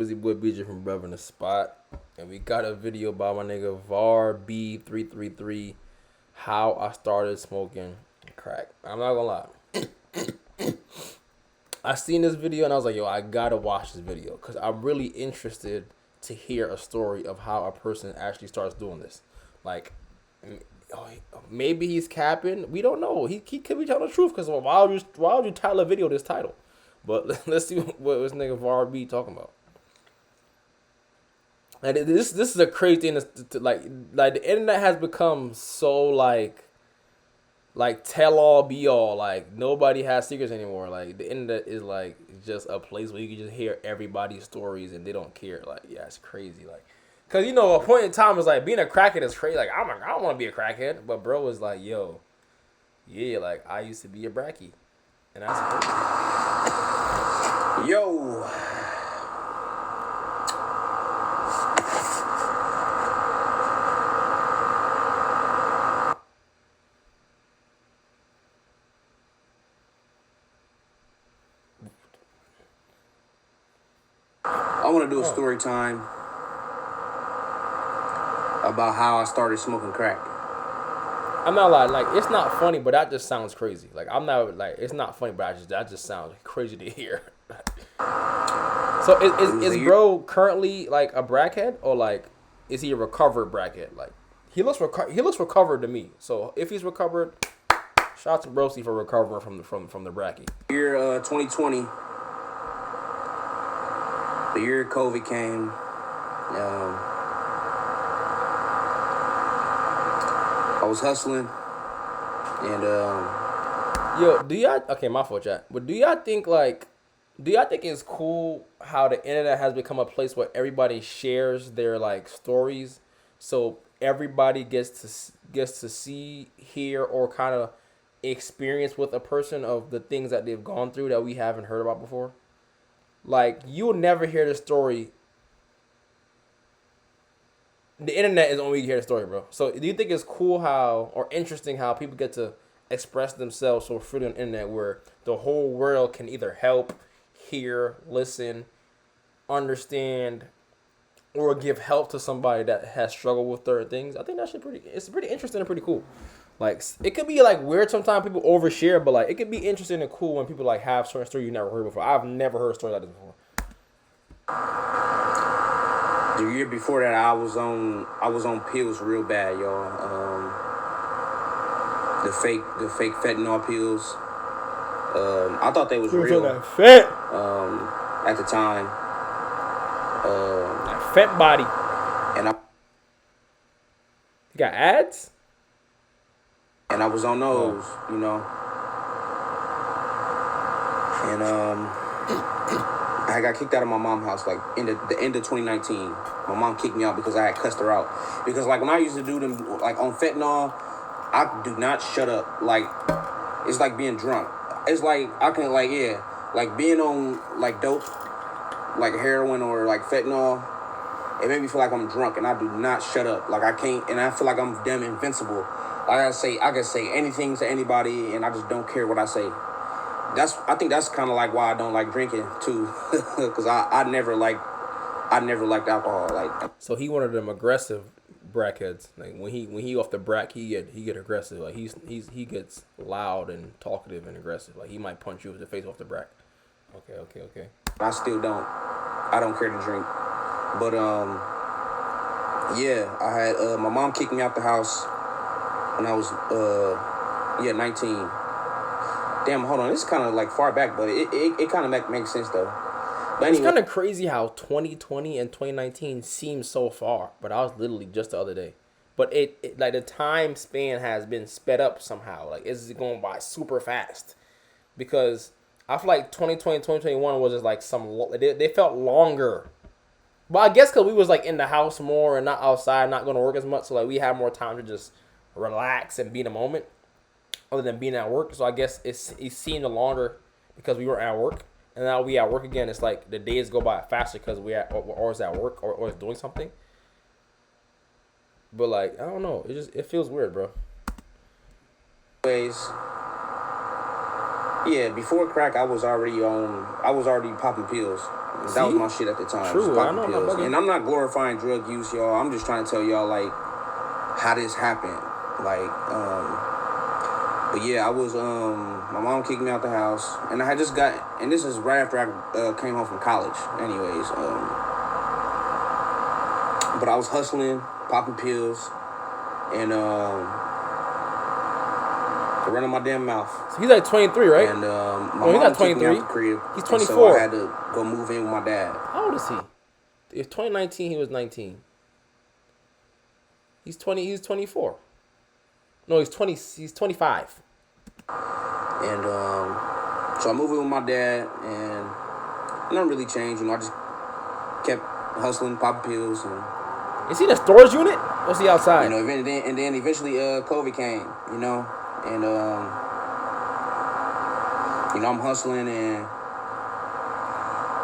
Wizzy Boy BJ from Brother in the Spot, and we got a video by my nigga VAR B333, how I started smoking crack. I'm not gonna lie, I seen this video and I was like, yo, I gotta watch this video because I'm really interested to hear a story of how a person actually starts doing this. Like, maybe he's capping. We don't know. He could be telling the truth because why would you title a video this title? But let's see what this nigga VAR B talking about. And this is a crazy thing like the internet has become so like tell all be all, like nobody has secrets anymore. Like the internet is like just a place where you can just hear everybody's stories and they don't care. Like, yeah, it's crazy. Like, cause a point in time is like being a crackhead is crazy. Like, I don't want to be a crackhead, but bro was like, yo, yeah, like I used to be a bracky, and that's crazy. Yo. I want to do a story time about how I started smoking crack. I'm not lying, like it's not funny, but that just sounds crazy. Like I'm not like it's not funny, but that just sounds crazy to hear. So is bro currently like a brackhead or like is he a recovered brackhead? Like he looks recovered to me. So if he's recovered, shout out to Broski for recovering from the bracky. Year 2020, the year COVID came. I was hustling, and yo, okay, my fault, chat. But do y'all think it's cool how the internet has become a place where everybody shares their like stories, so everybody gets to see, hear, or kind of experience with a person of the things that they've gone through that we haven't heard about before? Like, you'll never hear the story. The internet is only you hear the story, bro. So do you think it's cool or interesting how people get to express themselves so freely on the internet where the whole world can either help, hear, listen, understand, or give help to somebody that has struggled with certain things? I think it's pretty interesting and pretty cool. Like, it could be like weird sometimes people overshare, but like it could be interesting and cool when people like have certain stories you never heard before. I've never heard a story like this before. the year before that, I was on pills real bad, y'all. The fake fentanyl pills. I thought they was real. That fat. At the time. That fat body. And I You got ads? And I was on those, And I got kicked out of my mom's house like in the end of 2019. My mom kicked me out because I had cussed her out. Because like when I used to do them like on fentanyl, I do not shut up. Like it's like being drunk. It's like I can like being on like dope, like heroin or like fentanyl. It made me feel like I'm drunk and I do not shut up. Like I can't, and I feel like I'm damn invincible. I can say anything to anybody, and I just don't care what I say. I think that's kind of like why I don't like drinking too, because I never liked alcohol. Like, so he one of them aggressive brackheads. Like when he off the brack, he get aggressive. Like he gets loud and talkative and aggressive. Like he might punch you in the face off the brack. Okay. I still don't. I don't care to drink, but yeah, I had my mom kicked me out the house when I was 19. Damn, hold on. This is kind of like far back, but it kind of makes sense though. But anyway, it's kind of crazy how 2020 and 2019 seem so far, but I was literally just the other day. But it like the time span has been sped up somehow. Like it's going by super fast because I feel like 2020, 2021 was just like they felt longer. But I guess because we was like in the house more and not outside, not going to work as much, so like we had more time to just relax and be in the moment, other than being at work. So I guess it seemed longer because we were at work, and now we at work again. It's like the days go by faster because we're always at work or always doing something. But like I don't know, it feels weird, bro. anyways, yeah, before crack, I was already popping pills. That was See? my shit at the time. True, I know, Popping I'm not pills. bugging. And I'm not glorifying drug use, y'all. I'm just trying to tell y'all like how this happened. Like, but yeah, I was my mom kicked me out the house, and I had just got, and this is right after I came home from college. Anyways, but I was hustling, popping pills, and running my damn mouth. So he's like 23, right? And my No, he's mom not kicked me out 23. the crib. He's and 24. So I had to go move in with my dad. How old is he? If 2019, he was 19. He's 20. He's 24. No, he's 20. He's 25. And so I moved in with my dad, and nothing really changed. You know, I just kept hustling, popping pills, and Is he in a storage unit? Or is he outside? you know, and then eventually COVID came. You know, and you know, I'm hustling, and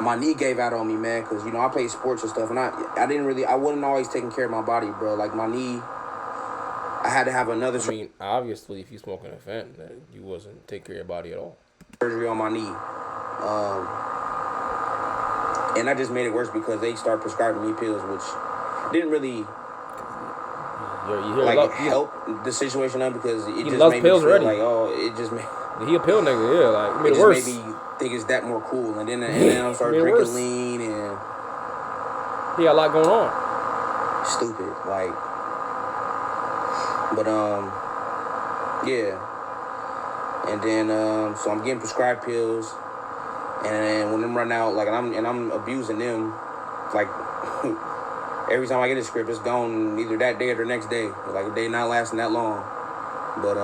my knee gave out on me, man, because you know I played sports and stuff, and I wasn't always taking care of my body, bro. Like my knee, I had to have another I mean, obviously, if you smoking a fent, then you wasn't taking care of your body at all. surgery on my knee, and I just made it worse because they started prescribing me pills, which didn't really help the situation up because it just made me feel already. like, oh, it just made. He a pill nigga, yeah. Like, it made it just worse. made me think it's that more cool, and then I started drinking lean and he got a lot going on. stupid, like. But yeah, and then so I'm getting prescribed pills, and when them run out, like, and I'm abusing them, like. Every time I get a script, it's gone either that day or the next day. Like, they not lasting that long. But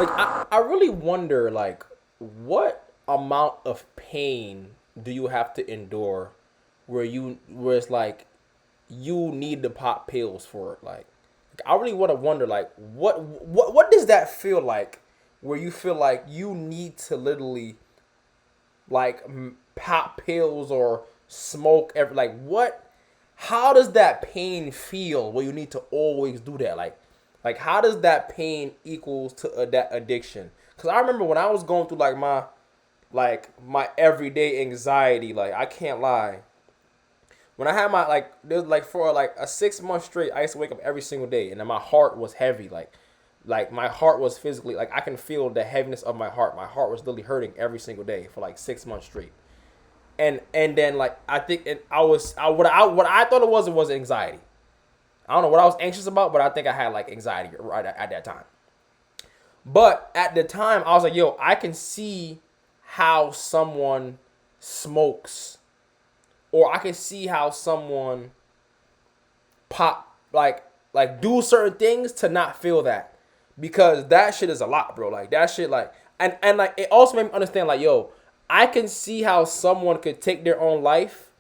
like I really wonder, like, what amount of pain do you have to endure where it's like you need to pop pills for it? Like I really want to wonder, like, what does that feel like where you feel like you need to literally like pop pills or smoke every, like, what? How does that pain feel where you need to always do that? Like how does that pain equals to that addiction? Because I remember when I was going through my everyday anxiety, like, I can't lie. When I had my, like, there's like for like a 6 month straight, I used to wake up every single day, and then my heart was heavy, like my heart was physically, like, I can feel the heaviness of my heart. My heart was literally hurting every single day for like 6 months straight. And then, like, I think what I thought it was anxiety. I don't know what I was anxious about, but I think I had like anxiety right at that time. But at the time, I was like, yo, I can see how someone smokes, or I can see how someone pop, like do certain things to not feel that, because that shit is a lot, bro. Like, that shit, like, and like, it also made me understand, like, yo, I can see how someone could take their own life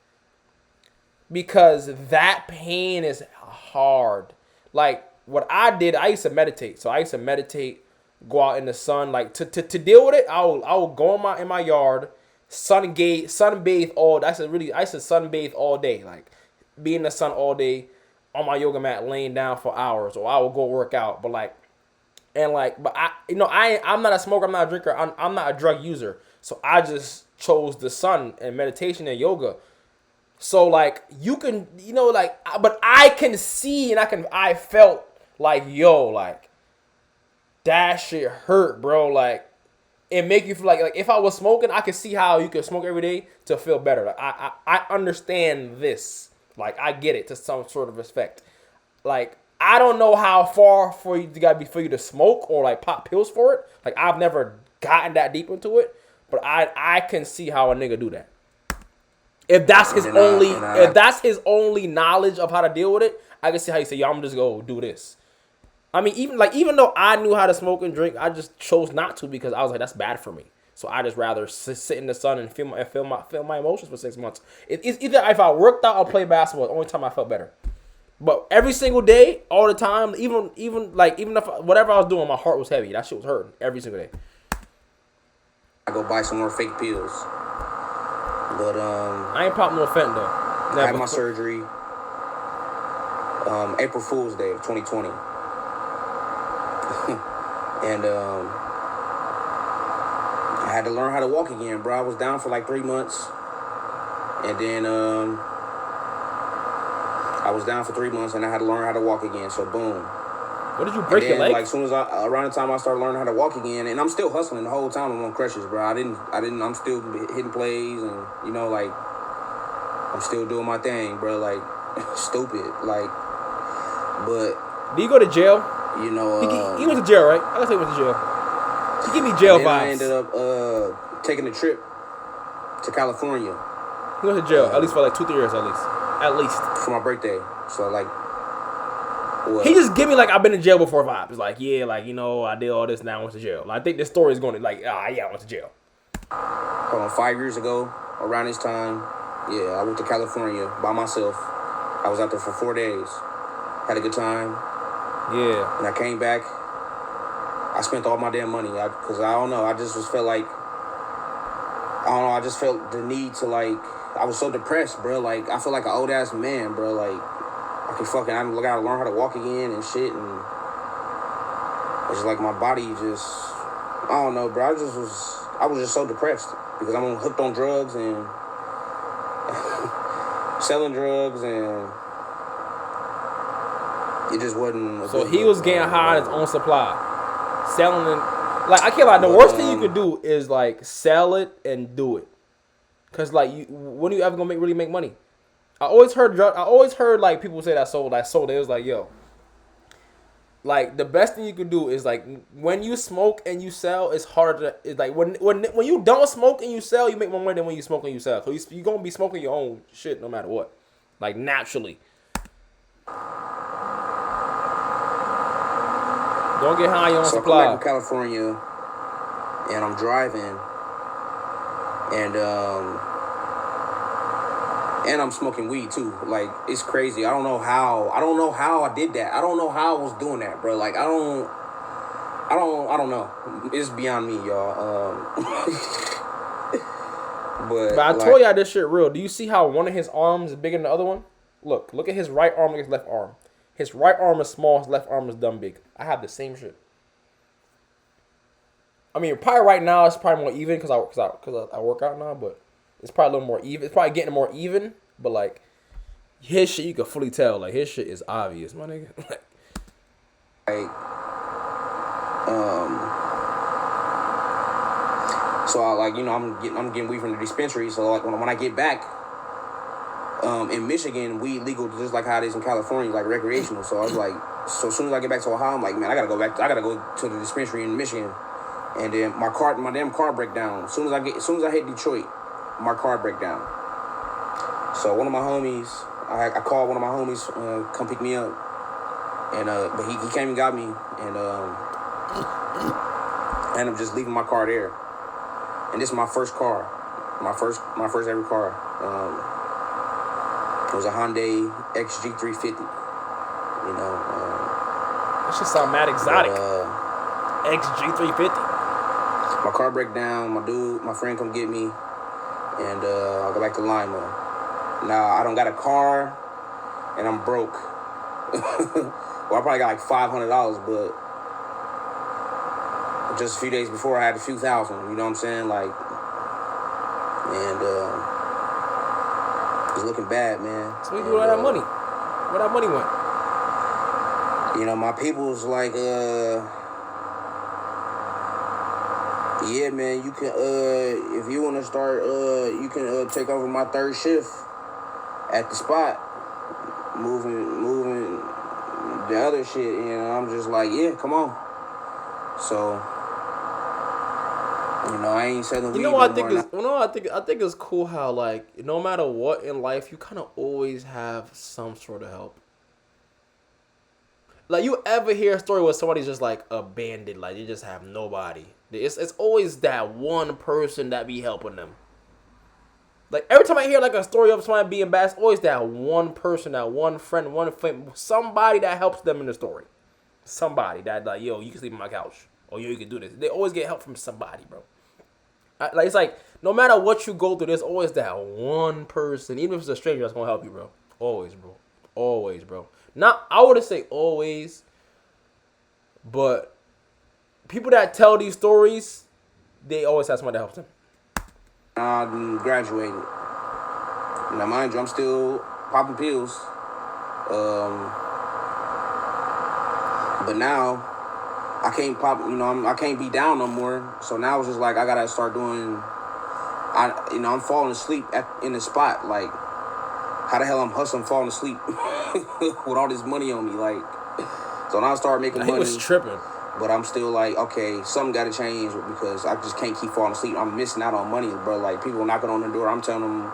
because that pain is hard. Like, what I did, I used to meditate. So I used to meditate, go out in the sun. Like, to deal with it, I will go in my yard, sunbathe all. I used to sunbathe all day. Like, be in the sun all day on my yoga mat, laying down for hours, or I will go work out. But I'm not a smoker, I'm not a drinker, I'm not a drug user. So I just chose the sun and meditation and yoga. So, like, you can, like, but I can see, and I felt like, yo, like, that shit hurt, bro. Like, it make you feel like if I was smoking, I could see how you could smoke every day to feel better. Like, I understand this. Like, I get it to some sort of respect. Like, I don't know how far for you to smoke or like pop pills for it. Like, I've never gotten that deep into it, but I can see how a nigga do that. If that's his only knowledge of how to deal with it, I can see how you say, yo, I'm just go do this. I mean, even though I knew how to smoke and drink, I just chose not to because I was like, that's bad for me. So I just rather sit in the sun and feel my emotions for 6 months. It's either if I worked out or played basketball, the only time I felt better. But every single day, all the time, even if whatever I was doing, my heart was heavy. That shit was hurting every single day. I go buy some more fake pills. But I ain't popping no fent though. I had my surgery April Fool's Day of 2020. And I had to learn how to walk again, bro. I was down for like 3 months. And then I was down for 3 months, and I had to learn how to walk again. So boom. What did you And break your then, leg? like, soon as around the time I started learning how to walk again, and I'm still hustling the whole time. I'm on crutches, bro. I'm still hitting plays, and like, I'm still doing my thing, bro. Like, stupid, like, but Did you go to jail? He went to jail, right? I gotta say he went to jail. He give me jail then vibes. I ended up taking a trip to California. He went to jail at least for like 2-3 years, at least for my birthday. So like, what? He just give me like I've been in jail before vibes. It's like, yeah, like, I did all this, now I went to jail. Like, I think this story is going to like, yeah, I went to jail. 5 years ago, around this time, yeah, I went to California by myself. I was out there for 4 days. Had a good time. Yeah. And I came back. I spent all my damn money. Because I don't know. I just felt like, I just felt the need to, like, I was so depressed, bro. Like, I feel like an old ass man, bro. Like, I gotta learn how to walk again and shit. And it's just like my body just, I don't know, bro. I was just so depressed because I'm hooked on drugs and selling drugs, and it just wasn't. So he was getting high on his own supply, selling it. Like, I can't lie. The worst thing you could do is like sell it and do it, cause like when are you ever gonna really make money? I always heard like people say that sold. It was like, yo, like the best thing you could do is like when you smoke and you sell, it's harder. It's like when you don't smoke and you sell, you make more money than when you smoke and you sell. So you're gonna be smoking your own shit no matter what, like naturally. Don't get high on your own supply. I come back to California, and I'm driving, and I'm smoking weed too. Like, it's crazy. I don't know how I did that. I don't know how I was doing that, bro. Like, I don't know. It's beyond me, y'all. But I told y'all this shit real. Do you see how one of his arms is bigger than the other one? Look at his right arm and his left arm. His right arm is small, his left arm is dumb big. I have the same shit. I mean, probably right now it's probably more even because I work out now, but it's probably a little more even. It's probably getting more even, but like his shit, you can fully tell. Like, his shit is obvious, my nigga. So I'm getting weed from the dispensary. So like when I get back, in Michigan, weed legal just like how it is in California, like recreational. So I was like, so as soon as I get back to Ohio, I'm like, man, I gotta go to the dispensary in Michigan. And then my damn car break down. As soon as I hit Detroit, my car break down. So one of my homies, I called one of my homies, come pick me up, and but he came and got me, and I ended up just leaving my car there. And this is my first car, my first ever car. It was a Hyundai XG350. That shit sound mad exotic. XG350. My car break down. My friend come get me, and I'll go back to Lima. Now I don't got a car, and I'm broke. Well, I probably got like $500, but just a few days before I had a few thousand. You know what I'm saying? Like, and it's looking bad, man. So we do all that money. Where that money went? My people's like, yeah, man, you can, if you want to start, you can take over my third shift at the spot, moving the other shit. I'm just like, yeah, come on. So, I ain't selling weed. I think it's cool how, like, no matter what in life, you kind of always have some sort of help. Like, you ever hear a story where somebody's just like abandoned, like they just have nobody? It's always that one person that be helping them. Like, every time I hear like a story of somebody being bad, it's always that one person, that one friend, somebody that helps them in the story. Somebody that, like, yo, you can sleep on my couch, or yo, you can do this. They always get help from somebody, bro. Like, it's like no matter what you go through, there's always that one person, even if it's a stranger, that's gonna help you, bro. Always, bro. Not, I wouldn't say always, but people that tell these stories, they always have somebody that helps them. I graduated. Now, mind you, I'm still popping pills. But now I can't pop. I can't be down no more. So now it's just like I gotta start doing. I'm falling asleep in the spot. Like, how the hell I'm hustling, falling asleep with all this money on me? Like, so now I start making money. He was tripping. But I'm still like, okay, something got to change because I just can't keep falling asleep. I'm missing out on money, bro. Like, people knocking on the door. I'm telling them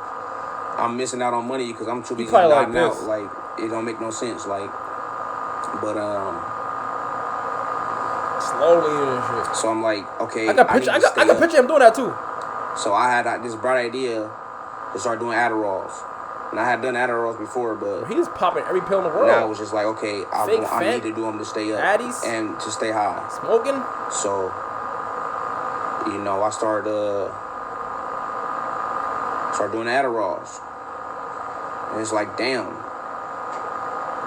I'm missing out on money because I'm too busy nodding out. Like, it don't make no sense. Like, but slowly and shit. So I'm like, okay, I got picture him doing that too. So I had this bright idea to start doing Adderalls. And I had done Adderalls before, but he's popping every pill in the world. Now it was just like, okay, I need to do them to stay up Addies, and to stay high. Smoking. So, I started doing Adderalls. And it's like, damn,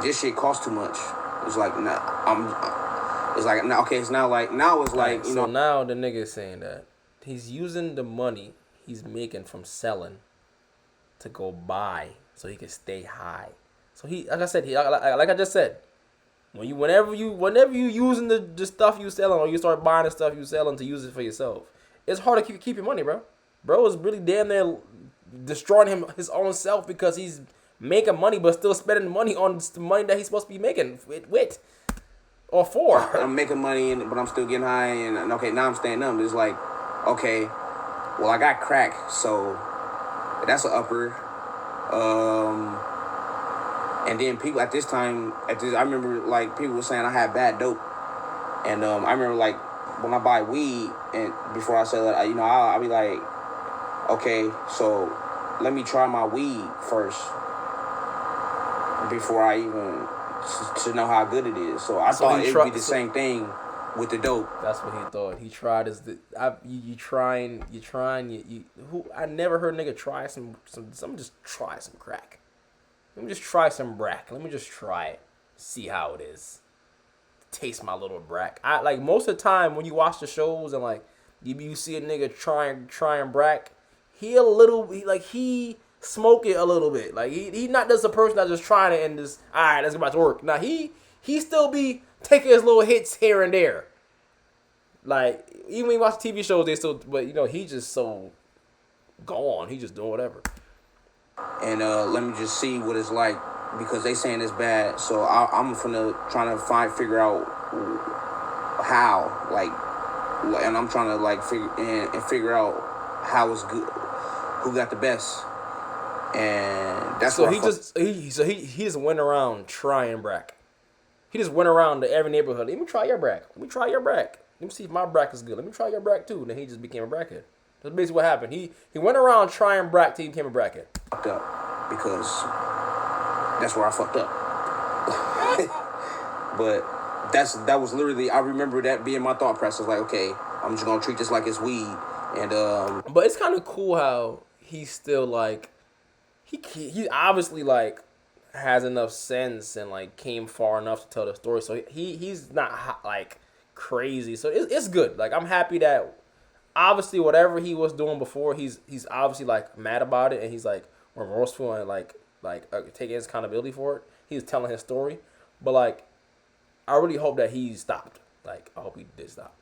this shit costs too much. It's like, nah, it's like, now, okay, it's now like, now it's like, So now the nigga is saying that he's using the money he's making from selling to go buy so he can stay high. So he, like I said, like I just said, whenever you using the stuff you selling or you start buying the stuff you selling to use it for yourself, it's hard to keep your money, bro. Bro is really damn near destroying his own self because he's making money but still spending money on the money that he's supposed to be making with or for. I'm making money, but I'm still getting high, and okay, now I'm staying up. It's like, okay, well, I got crack, so that's an upper. And then people at this time, I remember like people were saying I had bad dope, and I remember like when I buy weed and before I sell it, I'll be like, okay, so let me try my weed first before I even to know how good it is. So I thought it would be the same thing with the dope. That's what he thought. He tried I never heard a nigga try some just try some crack. Let me just try some brack. Let me just try it. See how it is. Taste my little brack. I like most of the time when you watch the shows and like you see a nigga trying brack, he smoke it a little bit. Like he not just a person that's just trying it and just alright, let's get back to work. Now he still be taking his little hits here and there. Like even when you watch TV shows, they still, but he just so gone. He just doing whatever. And let me just see what it's like because they saying it's bad. So I'm trying to figure out how, like, and I'm trying to like figure out how it's good, who got the best, and that's so he just went around trying brack. He just went around to every neighborhood. Let me try your brack. Let me try your brack. Let me see if my brack is good. Let me try your brack too. And then he just became a brackhead. That's basically what happened. He went around trying brack till he became a brackhead. Fucked up because that's where I fucked up. But that was literally, I remember that being my thought process. Like, okay, I'm just gonna treat this like it's weed. And but it's kind of cool how he's still like he obviously like has enough sense and like came far enough to tell the story. So he's not like crazy. So it's good. Like I'm happy that obviously whatever he was doing before, he's obviously like mad about it and he's like remorseful and like taking his accountability for it. He's telling his story, but like I really hope that he stopped. Like I hope he did stop.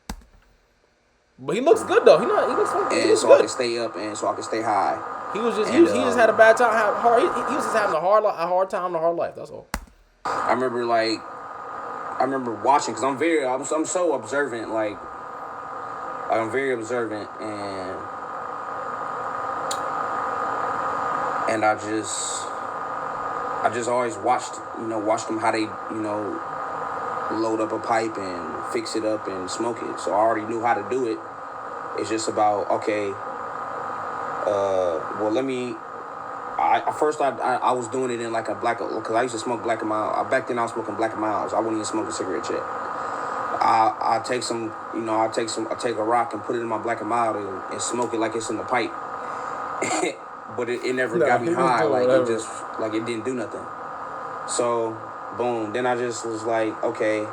But he looks good though. He looks good. And so good. I can stay up and so I can stay high. He just had a bad time. He was just having a hard time, a hard life. That's all. I remember watching because I'm so observant. Like I'm very observant and I just always watched them how they load up a pipe and fix it up and smoke it. So I already knew how to do it. It's just about okay. Well, let me. First I was doing it in like a black because I used to smoke Black and Mild. Back then I was smoking Black and Milds. I wouldn't even smoke a cigarette yet. I take a rock and put it in my Black and Mild and smoke it like it's in the pipe. But it never got me high. Like it just it didn't do nothing. So boom. Then I just was like, okay,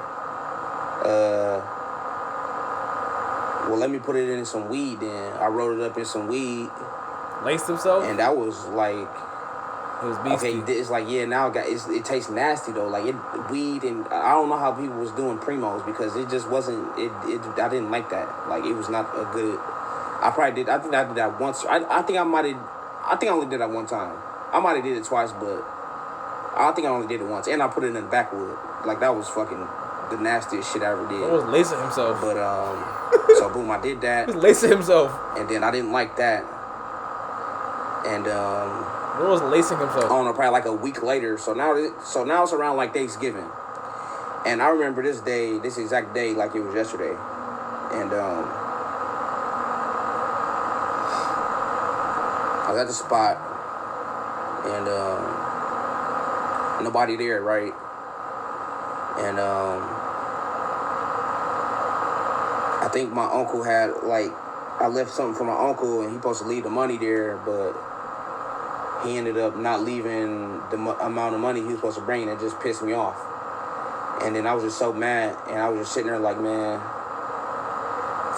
well, let me put it in some weed then. I rolled it up in some weed. Laced himself? And that was like, It was Okay, beastie. it's like now it tastes nasty though. Like weed, and I don't know how people was doing primos because it just wasn't. I didn't like that. Like it was not a good. I probably did. I think I did that once. I think I might have. I think I only did that one time. I might have did it twice, but I think I only did it once, and I put it in the backwood. Like that was fucking the nastiest shit I ever did. Bro was lacing himself. But so boom, I did that. He was lacing himself. And then I didn't like that. And Bro was lacing himself. I don't know, probably like a week later. So now it's around like Thanksgiving. And I remember this exact day, like it was yesterday. And I was at the spot, and nobody there, right? And I think my uncle had I left something for my uncle, and he supposed to leave the money there, but he ended up not leaving the amount of money he was supposed to bring, and it just pissed me off. And then I was just so mad, and I was just sitting there like, man,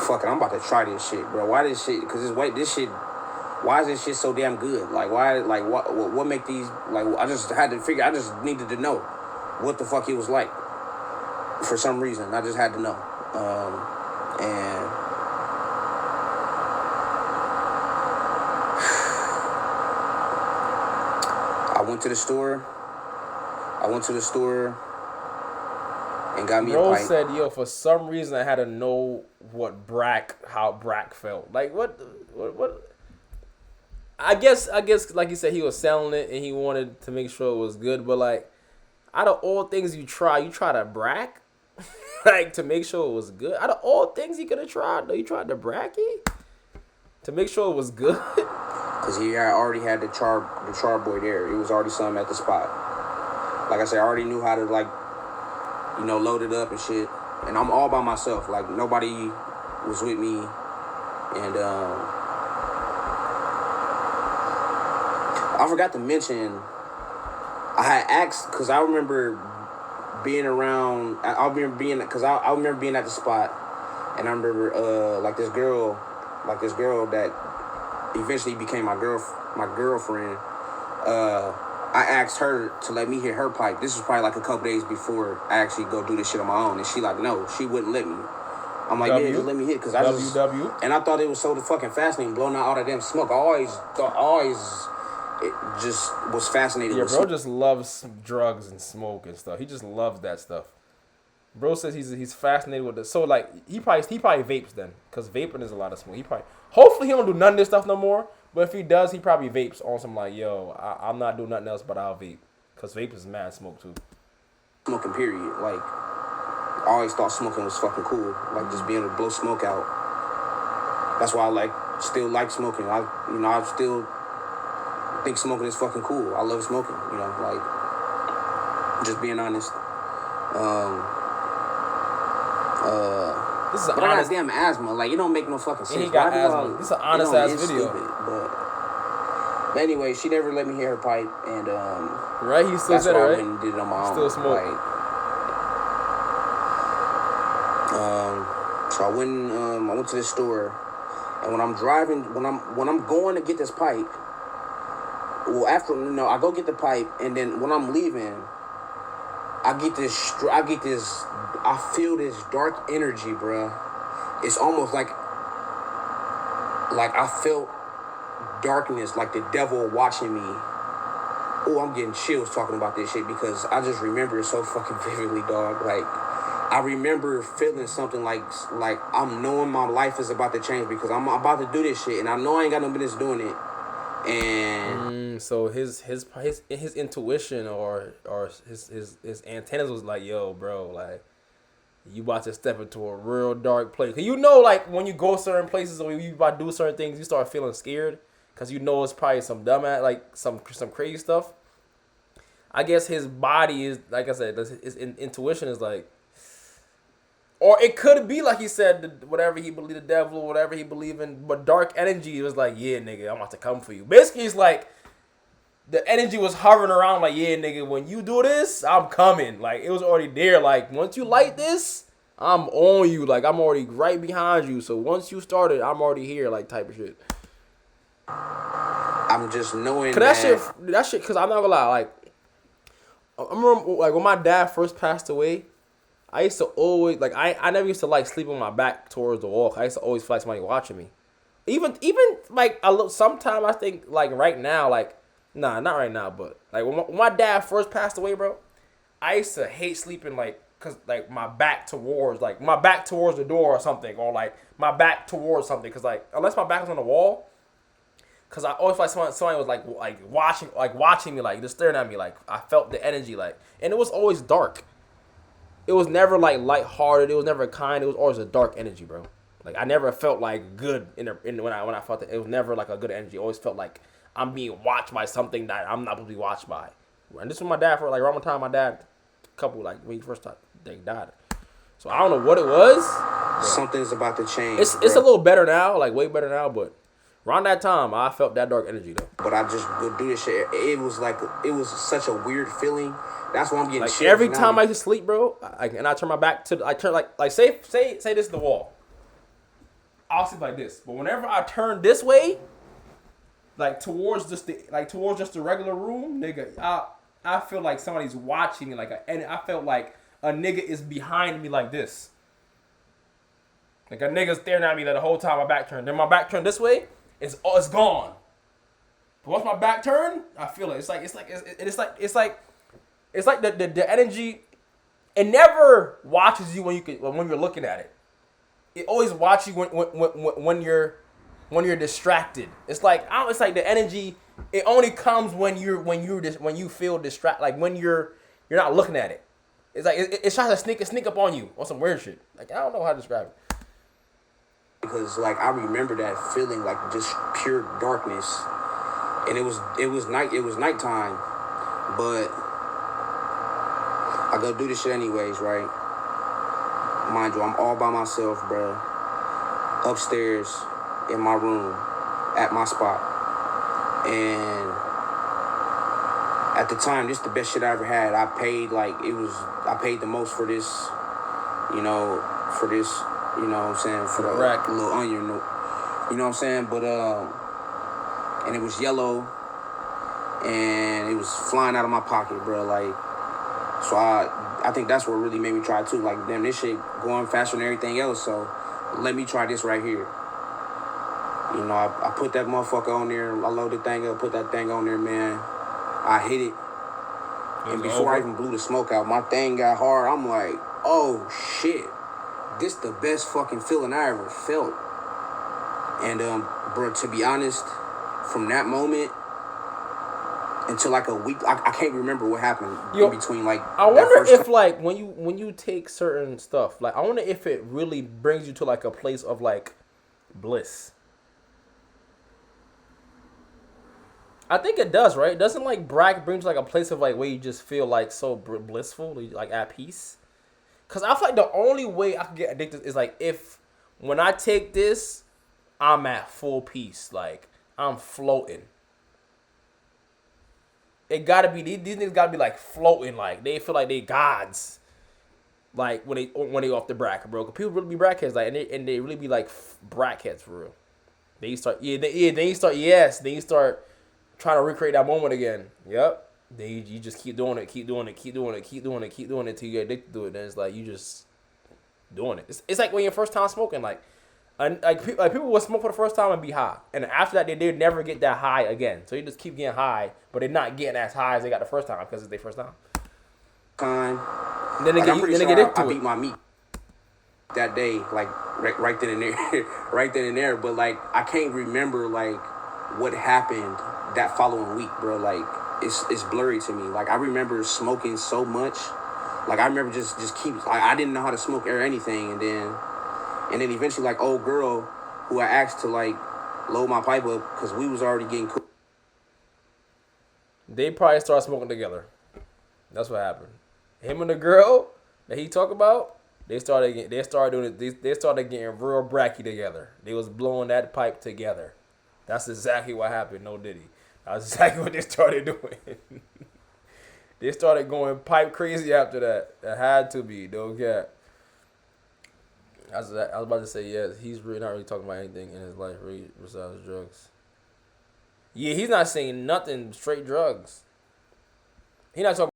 fuck it, I'm about to try this shit, bro. Why this shit? Because why is this shit so damn good? Like, why, like, what make these, like, I just had to figure, I just needed to know what the fuck it was like. For some reason, I just had to know. And I went to the store and got me a Bro pipe. said, yo, for some reason I had to know how Brack felt. Like, what? I guess, like you said, he was selling it and he wanted to make sure it was good. But, like, out of all things you try to Brack? Like, to make sure it was good? Out of all things you could have tried, though, you tried the Bracky? To make sure it was good? Because he already had the char boy there. It was already something at the spot. Like I said, I already knew how to, like, load it up and shit. And I'm all by myself. Like, nobody was with me. And I forgot to mention, I had asked, because I remember being around, I remember being at the spot, and I remember, this girl that eventually became my girlfriend, I asked her to let me hit her pipe. This was probably like a couple days before I actually go do this shit on my own, and she like, no, she wouldn't let me. I'm like, yeah, just let me hit, because I thought it was so fucking fascinating, blowing out all that damn smoke. It just was fascinating. Yeah, bro just loves drugs and smoke and stuff. He just loves that stuff. Bro says he's fascinated with it. So, like, he probably vapes then, because vaping is a lot of smoke. Hopefully he don't do none of this stuff no more, but if he does, he probably vapes on some, like, yo, I'm not doing nothing else, but I'll vape, because vape is mad smoke too. Smoking period. Like, I always thought smoking was fucking cool, like just being able to blow smoke out. That's why I still like smoking. I still think smoking is fucking cool. I love smoking, like, just being honest. This is an but honest. I got damn asthma. Like, it don't make no fucking sense. And he got asthma. This is an honest ass video. Stupid, but anyway, she never let me hit her pipe, and right, he still said it, right? I right? went and did it on my own. Still smoke. Like, so I went to the store, and when I'm going to get this pipe. Well, after I go get the pipe, and then when I'm leaving, I feel this dark energy, bruh. It's almost like I felt darkness, like the devil watching me. Oh, I'm getting chills talking about this shit because I just remember it so fucking vividly, dog. Like, I remember feeling something like I'm knowing my life is about to change because I'm about to do this shit, and I know I ain't got no business doing it. And so his intuition or his antennas was like, yo, bro, like, you about to step into a real dark place. Cause like, when you go certain places or you about to do certain things, you start feeling scared because it's probably some dumbass, like some crazy stuff. I guess his body is, like I said, his intuition is like, or it could be like he said, whatever he believed, the devil, or whatever he believed in. But dark energy was like, yeah, nigga, I'm about to come for you. Basically, it's like the energy was hovering around like, yeah, nigga, when you do this, I'm coming. Like, it was already there. Like, once you light this, I'm on you. Like, I'm already right behind you. So once you started, I'm already here, like, type of shit. I'm just knowing Cause that shit. Cause I'm not gonna lie. Like I remember, like when my dad first passed away, I used to always like I never used to like sleep with my back towards the wall. I used to always feel like somebody watching me. Even like a little. Sometime I think like right now, like nah, not right now, but like when my dad first passed away, bro, I used to hate sleeping like cause like my back towards the door or something, or like my back towards something, cause like unless my back was on the wall, cause I always felt like somebody was like watching me, like just staring at me, like I felt the energy, like, and it was always dark. It was never like lighthearted. It was never kind. It was always a dark energy, bro. Like I never felt like good when I felt it. It was never like a good energy. It always felt like I'm being watched by something that I'm not supposed to be watched by. And this was my dad for like around the time my dad, couple like when he first they died. So I don't know what it was. something's about to change. It's a little better now, like way better now. But around that time, I felt that dark energy though. But I just would do this shit. It was such a weird feeling. That's why I'm getting Like shit every now. time I used to sleep, bro, and I turn my back to, I turn like say this is the wall. I'll sleep like this, but whenever I turn this way, like towards just the regular room, nigga, I feel like somebody's watching me, and I felt like a nigga is behind me like this, like a nigga staring at me the whole time my back turned. Then my back turned this way, it's gone. But once my back turned, I feel it. It's like the energy. It never watches you when you're looking at it. It always watches you when you're distracted. It's like the energy. It only comes when you feel distracted. Like when you're not looking at it. It's like it's trying to sneak up on you on some weird shit. Like I don't know how to describe it. Because like I remember that feeling, like just pure darkness, and it was nighttime, but I go do this shit anyways, right? Mind you, I'm all by myself, bro. Upstairs in my room, at my spot, and at the time, this is the best shit I ever had. I paid the most for this, you know, what I'm saying, for the rack. little onion, you know what I'm saying? But and it was yellow, and it was flying out of my pocket, bro. Like, so I think that's what really made me try too. Like, damn, this shit going faster than everything else. So let me try this right here. You know, I put that motherfucker on there. I loaded the thing up, put that thing on there, man. I hit it. And before I even blew the smoke out, my thing got hard. I'm like, oh shit. This the best fucking feeling I ever felt. And bro, to be honest, from that moment until like a week, I can't remember what happened in between. Like, I wonder if like when you take certain stuff, like I wonder if it really brings you to like a place of like bliss. I think it does, right? Doesn't like Brack bring you to like a place of like where you just feel like so blissful, like at peace? Cause I feel like the only way I can get addicted is like if when I take this, I'm at full peace, like I'm floating. It gotta be these niggas gotta be like floating, like they feel like they gods. Like when they off the bracket, bro. Cause people really be brackheads, like and they really be like brackheads for real. Then you start trying to recreate that moment again. Yep. Then you just keep doing it till you get addicted to it. Then it's like you just doing it. It's like when you're first time smoking, like people will smoke for the first time and be high, and after that they never get that high again. So you just keep getting high, but they're not getting as high as they got the first time because it's their first time. And then I beat my meat that day, like right then and there, right then and there. But like I can't remember like what happened that following week, bro. Like it's blurry to me. Like I remember smoking so much. Like I remember just keep. I didn't know how to smoke or anything, and then eventually like old girl who I asked to like load my pipe up because we was already getting cool. They probably started smoking together. That's what happened. Him and the girl that he talk about, they started getting real bracky together. They was blowing that pipe together. That's exactly what happened. No Diddy. That's exactly what they started doing. They started going pipe crazy after that. That had to be, no cap. I was about to say, yes, he's really not really talking about anything in his life really besides drugs. Yeah, he's not saying nothing. Straight drugs. He not talking.